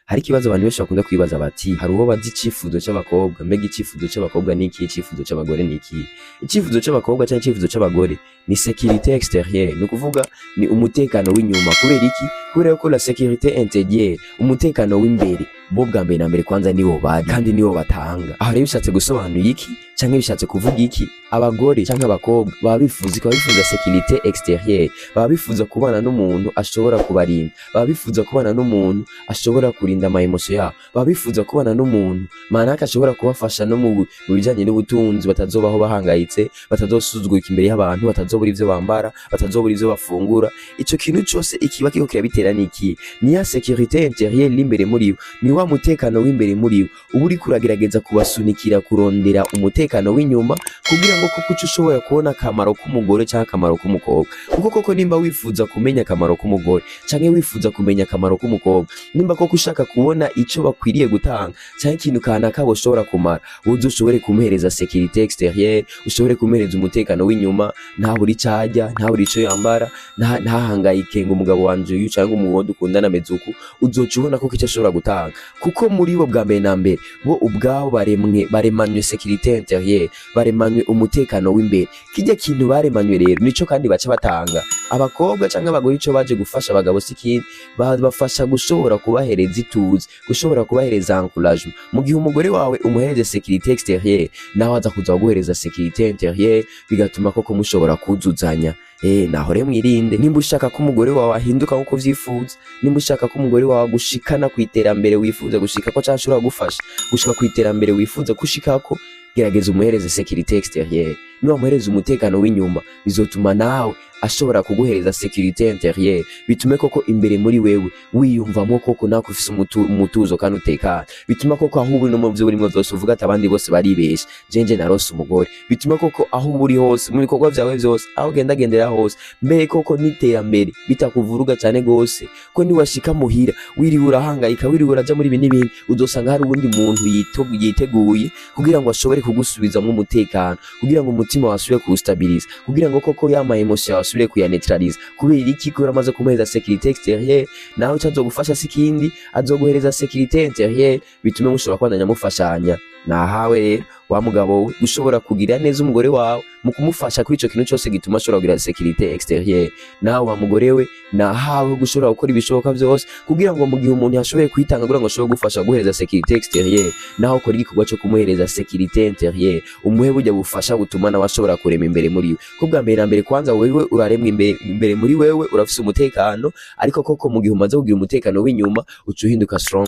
hari ikibazo abantu benshi bakunda kwibaza bati hari uwo bazi icifuzo c'abakobwa, mbega icifuzo c'abakobwa niki, icifuzo c'abagore niki? Icifuzo c'abakobwa canke icifuzo c'abagore ni sécurité extérieure, ni kuvuga ni umutekano w'inyuma. Kubera iki? Kubera ko la sécurité intérieure, umutekano w'imbere bo bwa mbere na mbere kwanza niwo bari kandi niwo batanga. Aho rero bishatse gusobanura iki canke bishatse kuvuga iki? Abagore canke abakobwa baba bifuza sécurité extérieure, baba bifuza kubana n'umuntu ashobora kubarinda, baba bifuza kubana n'umuntu ashobora kurinda ama emotion yabo, baba bifuza kubana n'umuntu manaka ashobora kubafasha no mu bijanye n'ubutunzi, batazobaho bahangayitse, batazosuzugurika imbere y'abantu, batazobura ivyo bambara, batazobura ivyo bafungura. Ico kintu cose ikiba kiko kirabitera niki? Ni ya sécurité intérieure l'imbere muri bo, ni wa mutekano w'imbere muri bo uba uriko uragerageza kubasunikira kurondera umutekano w'inyuma kugira ngo koko ushobora kubona akamaro k'umugore cyangwa akamaro k'umukobwa. Kuko koko nimba wifuza kumenya akamaro k'umugore cyangwa wifuza kumenya akamaro k'umukobwa, nimba koko ushaka kubona ico bakwiriye gutanga cyangwa ikintu kanaka boshobora kumara, uzo ushobore kumuhereza sécurité extérieure, ushobore kumuhereza umutekano w'inyuma, nta buri carya, nta buri ico yambara, ntahangayike ngo umugabo wanje uyu cyangwa umuwo dukundana mezuku, uzoca ubona koko ico ashobora gutanga. Kuko muri bo bwa mbere na mbere bo ubwabo baremanywe sécurité intérieure, baremanywe umutekano w'imbere. Kijya kintu baremanywe rero nico kandi baca batanga. Abakobwa canke abagore ico baje gufasha abagabo sikindi, bafasha gushobora kubahereza ituze, gushobora kubahereza encouragement. Mu gihe umugore wawe umuhereze sécurité extérieure, nawe aza kuza guhereza sécurité intérieure, bigatuma koko mushobora kuzuzanya. Naho rero mwirinde, nimba ushaka ko umugore wawe ahinduka nkuko vyifuza, nimba ushaka ko umugore wawe gushikana kwiterambere wifuza gushika ko cyashobora gufasha gushika kwiterambere wifuza gushikako, gerageza umuhereze sécurité extérieure. Niba muhereza umutekano w'inyuma, bizotuma nawe ashobora kuguhereza sécurité intérieure, bitume koko imbere muri wewe wiyumvamo koko nako ufise umutuzo kandi utekana. Bituma koko aho uri no mu byo burimo byose uvuga ati abandi bose baribesha, jenje narose umugore. Bituma koko aho uri hose mu bikorwa byawe byose, aho gendera hose, mbere koko niterambere bitakuvuruga cyane gose, ko ni washika muhira wiri urahangayika, wiri uraja muri ibi n'ibindi, udosanga hari ubundi muntu yiteguye kugira ngo ashobore kugusubiza mu mutekano, kugira ngo umutima wasubire kuwustabiliza, kugira ngo koko yama emotion asubire kuyaneutraliza. Kubera iki? Kubera amaze kumuhereza sécurité extérieure, nawe cyazogufasha sikindi azoguhereza sécurité intérieure, bitume mushobora kwandanya mufashanya. Nahawe rero wa mugabo we gushobora kugira neza umugore wawe mu kumufasha kuri ico kintu cyose gituma ashobora kugira sécurité extérieure. Nawe wa mugore we nahawe gushobora gukora ibishoboka byose kugira ngo mu gihe umuntu yashoboye kwitanga kugira ngo ashobore gufasha guhereza sécurité extérieure, naho ukora igikorwa cyo kumuhereza sécurité intérieure, umuhe bujya bufasha gutuma nawe ashobora kurema imbere muri we. Ko bwa mbere na mbere kwanza wewe uraremwa imbere muri wewe, urafise umutekano, ariko koko mu gihe umaze kugira umutekano w'inyuma ucuhinduka strong.